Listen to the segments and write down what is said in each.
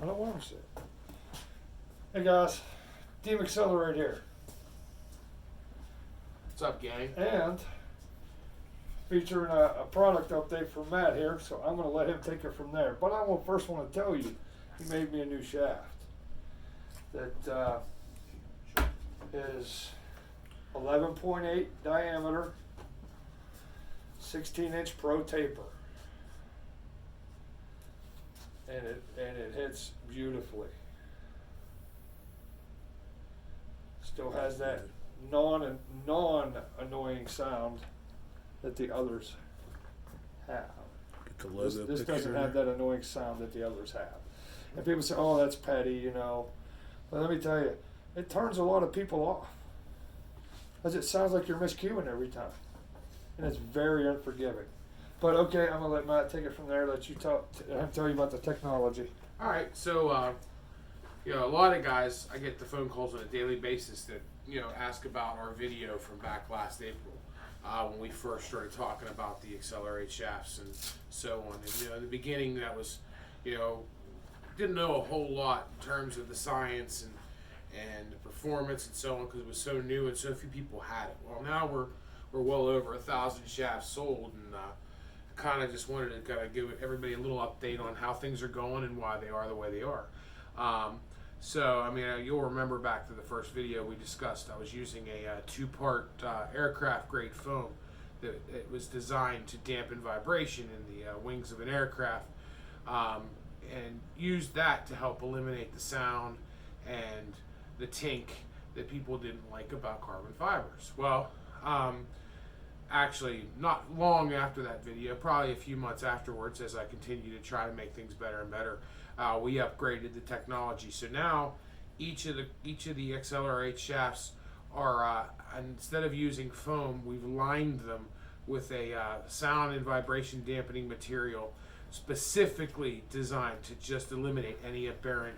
I don't want to see it. Hey guys, Team Accelerate here. What's up, gang? And featuring a product update from Matt here, so I'm going to let him take it from there. But I will first want to tell you, he made me a new shaft that is 11.8 diameter, 16-inch pro taper. And it hits beautifully. Still has that non-annoying sound that the others have. Get the logo This picture. doesn't have that annoying sound that the others have. And people say, "Oh, that's petty," you know. But let me tell you, it turns a lot of people off, because it sounds like you're miscuing every time, and it's very unforgiving. But okay, I'm gonna let Matt take it from there. Let you tell you about the technology. All right, so a lot of guys, I get the phone calls on a daily basis that ask about our video from back last April when we first started talking about the XLR8 shafts and so on. And in the beginning, that was didn't know a whole lot in terms of the science and the performance and so on, because it was so new and so few people had it. Well, now we're well over 1,000 shafts sold, and kind of just wanted to kind of give everybody a little update on how things are going and why they are the way they are. So, I mean, you'll remember back to the first video we discussed, I was using a two-part aircraft grade foam that it was designed to dampen vibration in the wings of an aircraft, and used that to help eliminate the sound and the tink that people didn't like about carbon fibers. Well, actually, not long after that video, probably a few months afterwards, as I continue to try to make things better and better, we upgraded the technology. So now, each of the XLR8 shafts are instead of using foam, we've lined them with a sound and vibration dampening material specifically designed to just eliminate any aberrant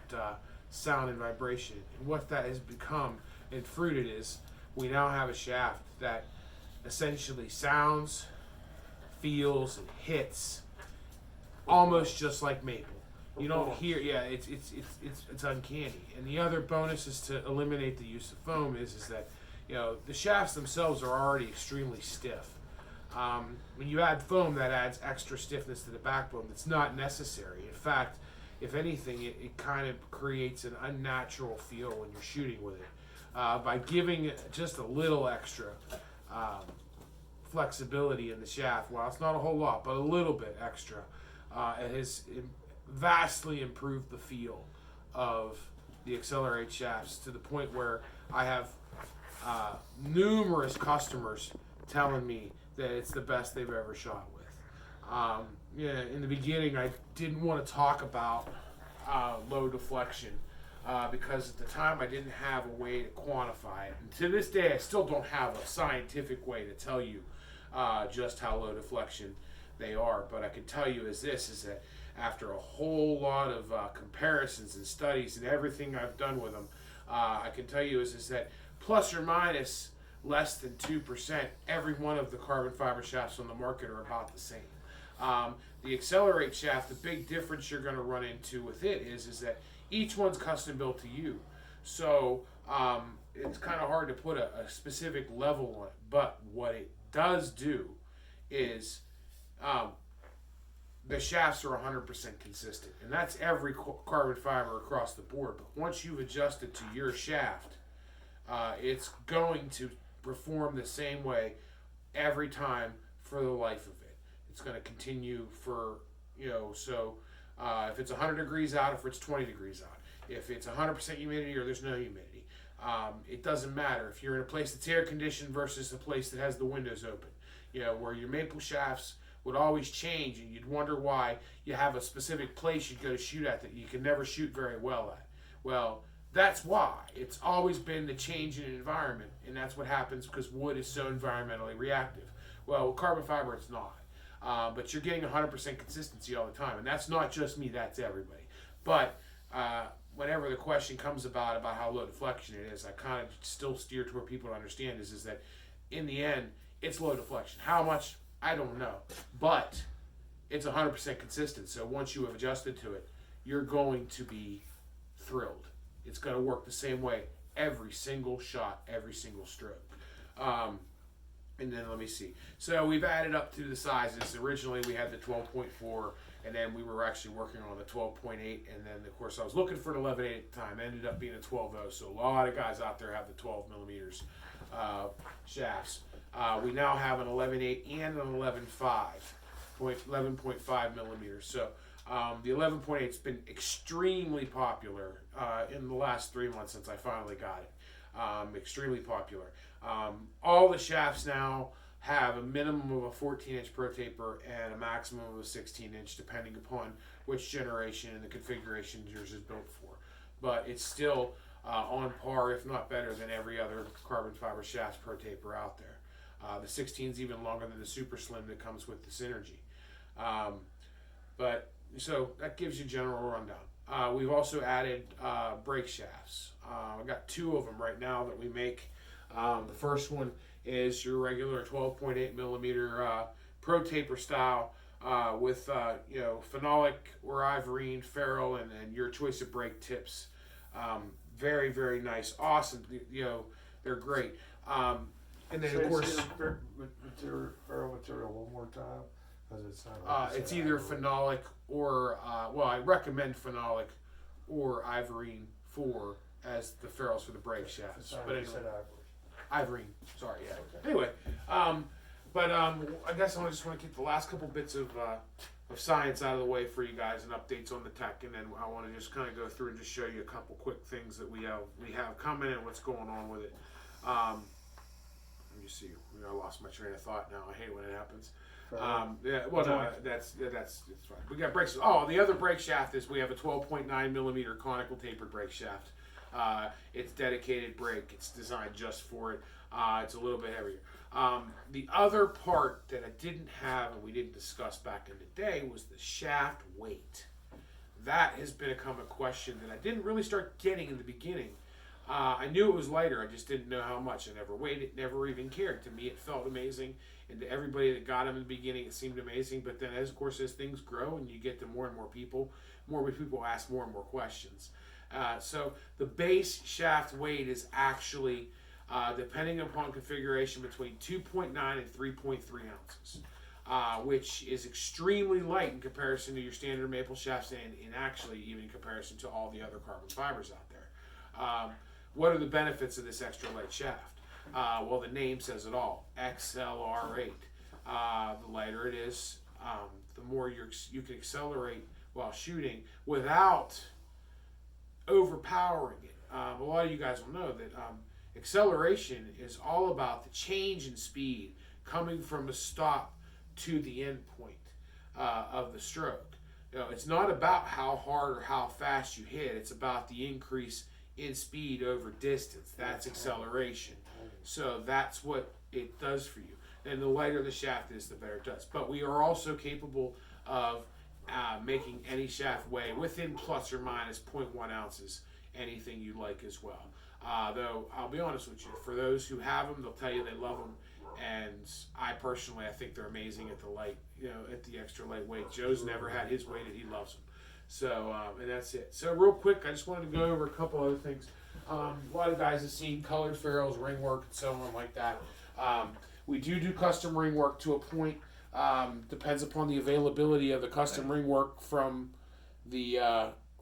sound and vibration. And what that has become and fruited is, we now have a shaft that essentially sounds, feels, and hits almost just like maple. You don't hear, it's uncanny. And the other bonus is to eliminate the use of foam is that the shafts themselves are already extremely stiff. When you add foam, that adds extra stiffness to the backbone that's not necessary. In fact, if anything, it kind of creates an unnatural feel when you're shooting with it. By giving it just a little extra flexibility in the shaft, well, it's not a whole lot, but a little bit extra, it has vastly improved the feel of the XLR8 shafts, to the point where I have numerous customers telling me that it's the best they've ever shot with. In the beginning, I didn't want to talk about low deflection because at the time I didn't have a way to quantify it. And to this day, I still don't have a scientific way to tell you just how low deflection they are. But I can tell you is that after a whole lot of comparisons and studies and everything I've done with them, I can tell you is that plus or minus less than 2%, every one of the carbon fiber shafts on the market are about the same. The XLR8 shaft, the big difference you're going to run into with it is that each one's custom built to you. So it's kind of hard to put a specific level on it. But what it does do is the shafts are 100% consistent. And that's every carbon fiber across the board. But once you've adjusted to your shaft, it's going to perform the same way every time for the life of it. It's going to continue for, if it's 100 degrees out, if it's 20 degrees out, if it's 100% humidity or there's no humidity, it doesn't matter. If you're in a place that's air conditioned versus a place that has the windows open, where your maple shafts would always change, and you'd wonder why you have a specific place you'd go to shoot at that you can never shoot very well at. Well, that's why. It's always been the change in environment, and that's what happens because wood is so environmentally reactive. Well, with carbon fiber, it's not. But you're getting 100% consistency all the time, and that's not just me, that's everybody. But whenever the question comes about how low deflection it is, I kind of still steer to where people understand is that in the end, it's low deflection. How much? I don't know. But it's 100% consistent, so once you have adjusted to it, you're going to be thrilled. It's going to work the same way every single shot, every single stroke. And then let me see. So we've added up to the sizes. Originally we had the 12.4, and then we were actually working on the 12.8, and then of course I was looking for an 11.8 at the time. It ended up being a 12.0. So a lot of guys out there have the 12 millimeters shafts. We now have an 11.8 and an 11.5 millimeters. So the 11.8's been extremely popular in the last 3 months since I finally got it. Extremely popular. All the shafts now have a minimum of a 14-inch pro taper and a maximum of a 16-inch, depending upon which generation and the configuration yours is built for. But it's still on par, if not better, than every other carbon fiber shafts pro taper out there. The 16 is even longer than the super slim that comes with the Synergy. But so that gives you a general rundown. We've also added brake shafts. I've got 2 of them right now that we make. The first one is your regular 12.8 millimeter pro taper style with phenolic or ivorine, ferrule, and your choice of brake tips. Very, very nice, awesome. They're great. And then of course, ferrule material one more time. It's either phenolic or I recommend phenolic or ivorine as the ferrules for the brake shafts. But anyway, ivorine. Sorry, yeah. Okay. Anyway, I guess I just want to keep the last couple bits of science out of the way for you guys and updates on the tech, and then I want to just kind of go through and just show you a couple quick things that we have coming and what's going on with it. Let me see. I lost my train of thought now. I hate when it happens. That's fine. We got brakes. Oh, the other brake shaft is we have a 12.9 millimeter conical tapered brake shaft. It's dedicated brake. It's designed just for it. It's a little bit heavier. The other part that I didn't have and we didn't discuss back in the day was the shaft weight. That has become a question that I didn't really start getting in the beginning. I knew it was lighter. I just didn't know how much. I never weighed it, never even cared. To me, it felt amazing. And to everybody that got them in the beginning, it seemed amazing. But then, as things grow and you get to more and more people ask more and more questions. So the base shaft weight is actually, depending upon configuration, between 2.9 and 3.3 ounces, which is extremely light in comparison to your standard maple shafts and actually even in comparison to all the other carbon fibers out there. What are the benefits of this extra light shaft? Well, the name says it all. XLR8. The lighter it is, the more you can accelerate while shooting without overpowering it. A lot of you guys will know that acceleration is all about the change in speed coming from a stop to the end point of the stroke. It's not about how hard or how fast you hit. It's about the increase in speed over distance. That's acceleration. So that's what it does for you. And the lighter the shaft is, the better it does. But we are also capable of making any shaft weigh within plus or minus 0.1 ounces, anything you like as well. Though I'll be honest with you, for those who have them, they'll tell you they love them. And I think they're amazing at the at the extra lightweight. Joe's never had his weighted, he loves them. So, and that's it. So real quick, I just wanted to go over a couple other things. A lot of guys have seen colored ferrules, ring work, and so on like that. We do custom ring work to a point. Depends upon the availability of the custom ring work from the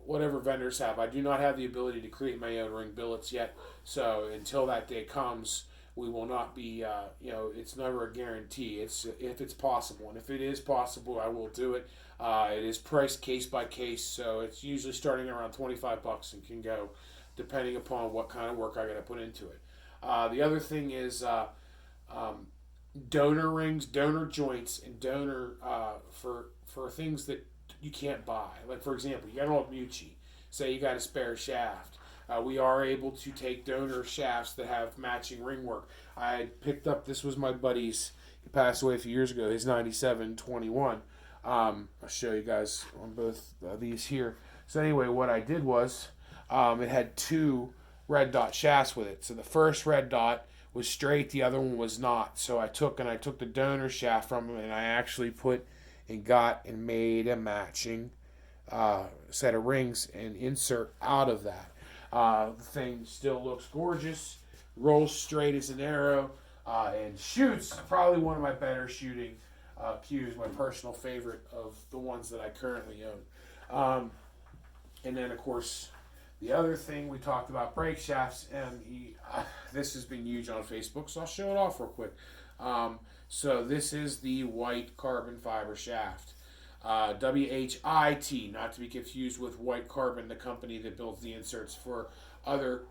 whatever vendors have. I do not have the ability to create my own ring billets yet. So until that day comes, we will not be, it's never a guarantee. It's if it's possible. And if it is possible, I will do it. It is priced case by case, so it's usually starting around $25 and can go depending upon what kind of work I got to put into it. The other thing is donor rings, donor joints, and donor for things that you can't buy. Like, for example, you got an old Mucci. Say you got a spare shaft. We are able to take donor shafts that have matching ring work. I picked up, this was my buddy's, he passed away a few years ago, his 9721. I'll show you guys on both these here. So anyway, what I did was, it had 2 red dot shafts with it. So the first red dot was straight, the other one was not. So I took the donor shaft from him, and I actually got and made a matching set of rings and insert out of that. The thing still looks gorgeous, rolls straight as an arrow, and shoots probably one of my better shooting cues, my personal favorite of the ones that I currently own. And then, of course, the other thing we talked about, brake shafts, and this has been huge on Facebook, so I'll show it off real quick. So this is the white carbon fiber shaft. WHIT, not to be confused with White Carbon, the company that builds the inserts for other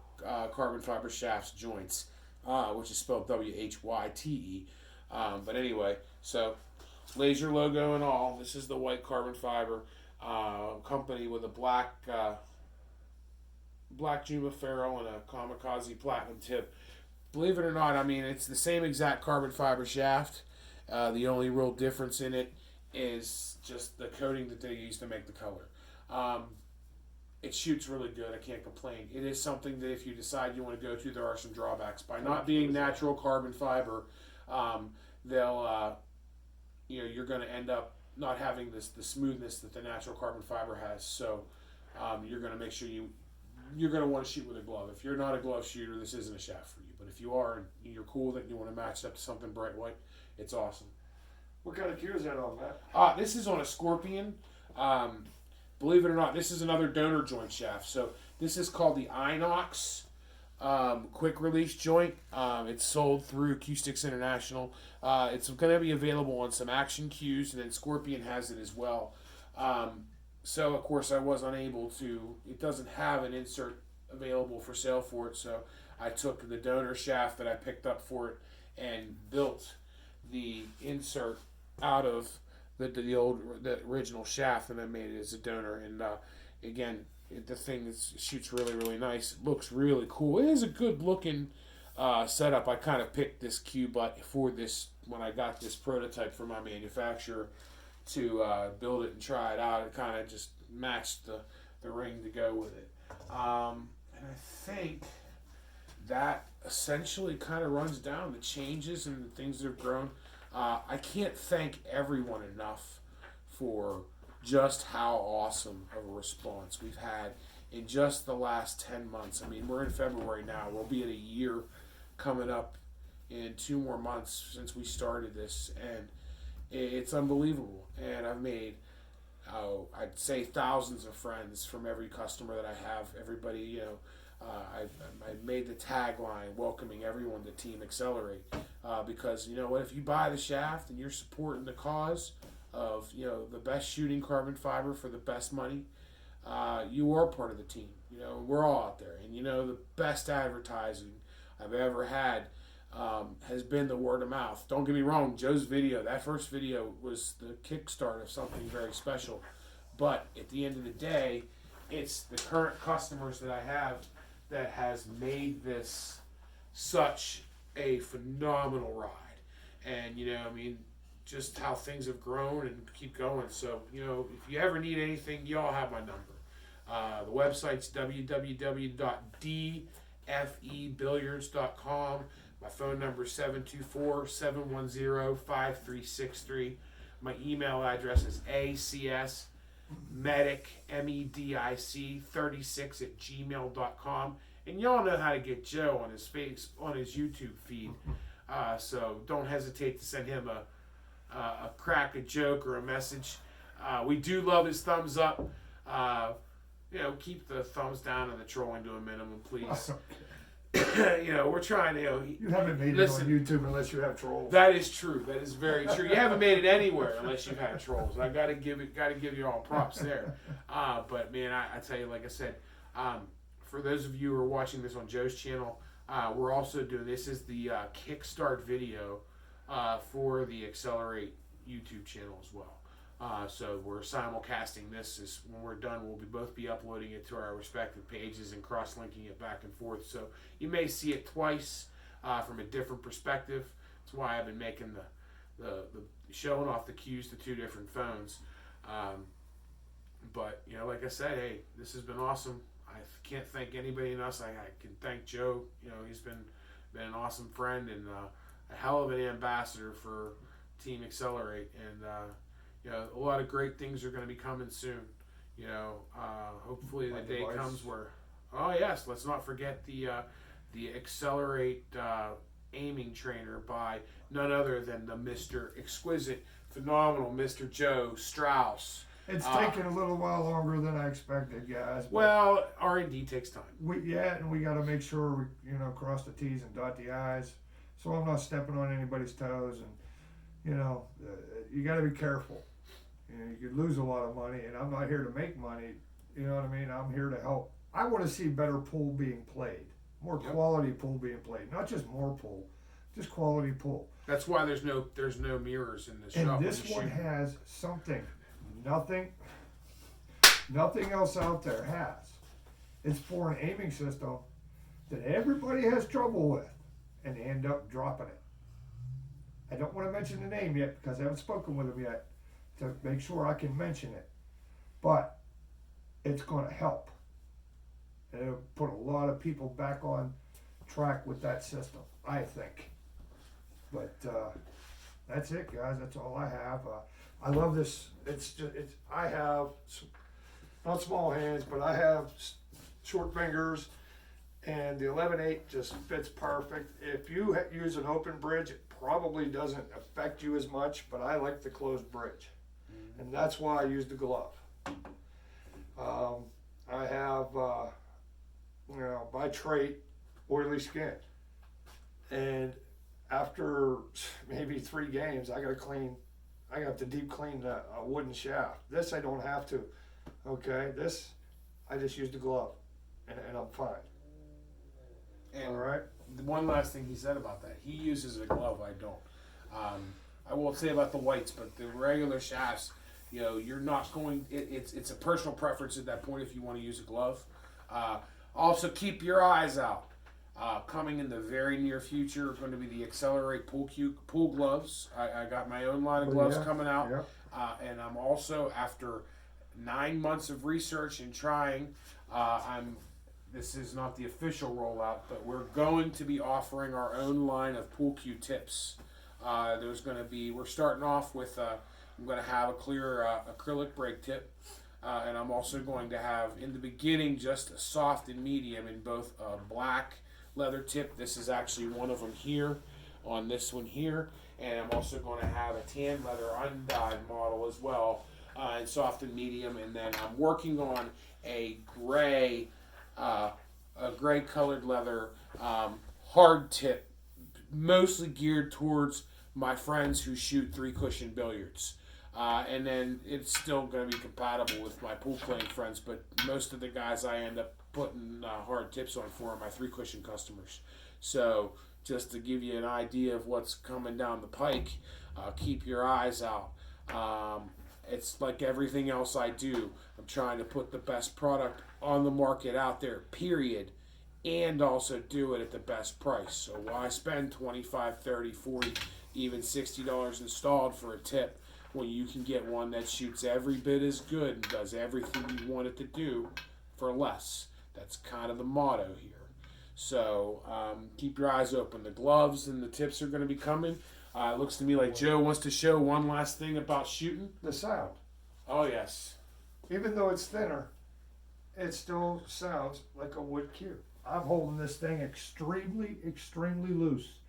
carbon fiber shafts joints, which is spelled WHYTE. But anyway, so laser logo and all. This is the white carbon fiber company with a black Juma ferrule and a kamikaze platinum tip. Believe it or not, I mean, it's the same exact carbon fiber shaft. The only real difference in it is just the coating that they use to make the color. It shoots really good. I can't complain. It is something that if you decide you want to go to, there are some drawbacks. By not being natural carbon fiber, you're going to end up not having the smoothness that the natural carbon fiber has. So you're going to make sure you're going to want to shoot with a glove. If you're not a glove shooter, this isn't a shaft for you. But if you are and you're cool with it and you want to match it up to something bright white, it's awesome. What kind of cue is that on, Matt? This is on a Scorpion. Believe it or not, this is another donor joint shaft. So this is called the Inox quick release joint. It's sold through Q-Sticks International. It's going to be available on some action cues, and then Scorpion has it as well. So of course I was unable to. It doesn't have an insert available for sale for it, so I took the donor shaft that I picked up for it and built the insert out of the original shaft, and I made it as a donor. And again, the thing shoots really, really nice. It looks really cool. It is a good looking setup. I kind of picked this cue butt for this when I got this prototype from my manufacturer to build it and try it out. It kind of just matched the ring to go with it. And I think that essentially kind of runs down the changes and the things that have grown. I can't thank everyone enough for just how awesome of a response we've had in just the last 10 months. I mean, we're in February now. We'll be at a year coming up in 2 more months since we started this, and it's unbelievable. And I've made, I'd say, thousands of friends from every customer that I have. Everybody, I made the tagline welcoming everyone to Team Accelerate, because you know what, if you buy the shaft and you're supporting the cause of the best shooting carbon fiber for the best money, you are part of the team. We're all out there, and the best advertising I've ever had has been the word of mouth. Don't get me wrong, Joe's video, that first video was the kickstart of something very special, but at the end of the day, it's the current customers that I have that has made this such a phenomenal ride. And just how things have grown and keep going. So if you ever need anything, y'all have my number. The website's www.dfebilliards.com. My phone number is 724-710-5363. My email address is acsmedic, MEDIC 36@gmail.com. And y'all know how to get Joe on his YouTube feed. So don't hesitate to send him a crack, a joke, or a message. We do love his thumbs up. Keep the thumbs down and the trolling to a minimum, please. We're trying to. You haven't made it on YouTube unless you have trolls. That is true. That is very true. You haven't made it anywhere unless you've had trolls. I gotta give you all props there. But man, I tell you, like I said, for those of you who are watching this on Joe's channel, we're also doing this is the kickstart video for the Accelerate YouTube channel as well. So we're simulcasting this. When we're done, we'll both be uploading it to our respective pages and cross-linking it back and forth. So you may see it twice from a different perspective. That's why I've been making the showing off the cues to 2 different phones. But like I said, hey, this has been awesome. I can't thank anybody else. I can thank Joe. He's been an awesome friend and a hell of an ambassador for Team Accelerate. And a lot of great things are going to be coming soon. Hopefully the My day device. comes where, oh yes, let's not forget the Accelerate aiming trainer by none other than the Mr. Exquisite, phenomenal Mr. Joe Strauss. It's taken a little while longer than I expected, guys. but Well, R&D takes time. and we got to make sure we, cross the T's and dot the I's, so I'm not stepping on anybody's toes. And you got to be careful. You could lose a lot of money, and I'm not here to make money. You know what I mean? I'm here to help. I want to see better pool being played, more quality pool being played, not just more pool, just quality pool. That's why there's no mirrors in this shop. And this one has something nothing else out there has. It's for an aiming system that everybody has trouble with, and they end up dropping it. I don't want to mention the name yet because I haven't spoken with them yet to make sure I can mention it, but it's going to help, and it'll put a lot of people back on track with that system, I think. But that's it, guys. That's all I have. I love this. I have not small hands, but I have short fingers, and the 11/8 just fits perfect. If you use an open bridge, it probably doesn't affect you as much, but I like the closed bridge, and that's why I use the glove. I have, by trait, oily skin, and after maybe 3 games, I have to deep clean a wooden shaft. This I don't have to. Okay, this I just use the glove, and I'm fine. And all right. One last thing he said about that, he uses a glove. I don't. I won't say about the whites, but the regular shafts, you're not going. It's a personal preference at that point if you want to use a glove. Also, keep your eyes out. Coming in the very near future are going to be the Accelerate pool gloves. I got my own line of gloves coming out. Yeah. And I'm also, after 9 months of research and trying, this is not the official rollout, but we're going to be offering our own line of pool cue tips. We're starting off with, I'm going to have a clear acrylic brake tip. And I'm also going to have, in the beginning, just a soft and medium in both black leather tip. This is actually one of them here on this one here, and I'm also going to have a tan leather undyed model as well in soft and medium, and then I'm working on a gray colored leather hard tip, mostly geared towards my friends who shoot 3-cushion billiards. And then it's still going to be compatible with my pool playing friends, but most of the guys I end up putting hard tips on for are my 3-cushion customers. So just to give you an idea of what's coming down the pike, keep your eyes out. It's like everything else I do. I'm trying to put the best product on the market out there, period, and also do it at the best price. So why spend $25, $30, $40, even $60 installed for a tip when you can get one that shoots every bit as good and does everything you want it to do for less? That's kind of the motto here. So keep your eyes open. The gloves and the tips are going to be coming. It looks to me like Joe wants to show one last thing about shooting. The sound. Oh, yes. Even though it's thinner, it still sounds like a wood cue. I'm holding this thing extremely, extremely loose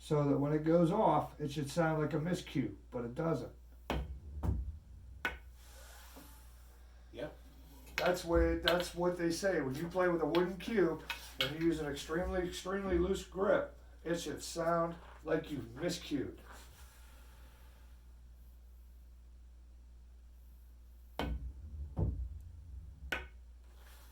so that when it goes off, it should sound like a miscue, but it doesn't. Yep. That's what they say. When you play with a wooden cue and you use an extremely, extremely loose grip, it should sound like you miscued.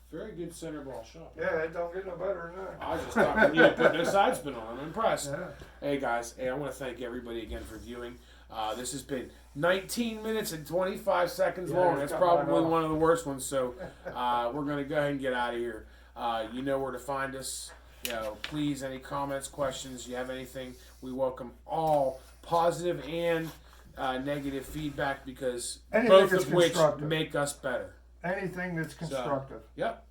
Very good center ball shot. Yeah, it don't get no better than that. I was just talking you to put no side spin on. I'm impressed. Yeah. Hey guys, I want to thank everybody again for viewing. This has been 19 minutes and 25 seconds long. That's probably one of the worst ones. So we're going to go ahead and get out of here. You know where to find us. Please, any comments, questions, you have anything, we welcome all positive and negative feedback, because both of which make us better. Anything that's constructive. Yep.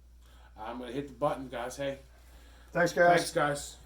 I'm going to hit the button, guys. Hey. Thanks, guys. Thanks, guys.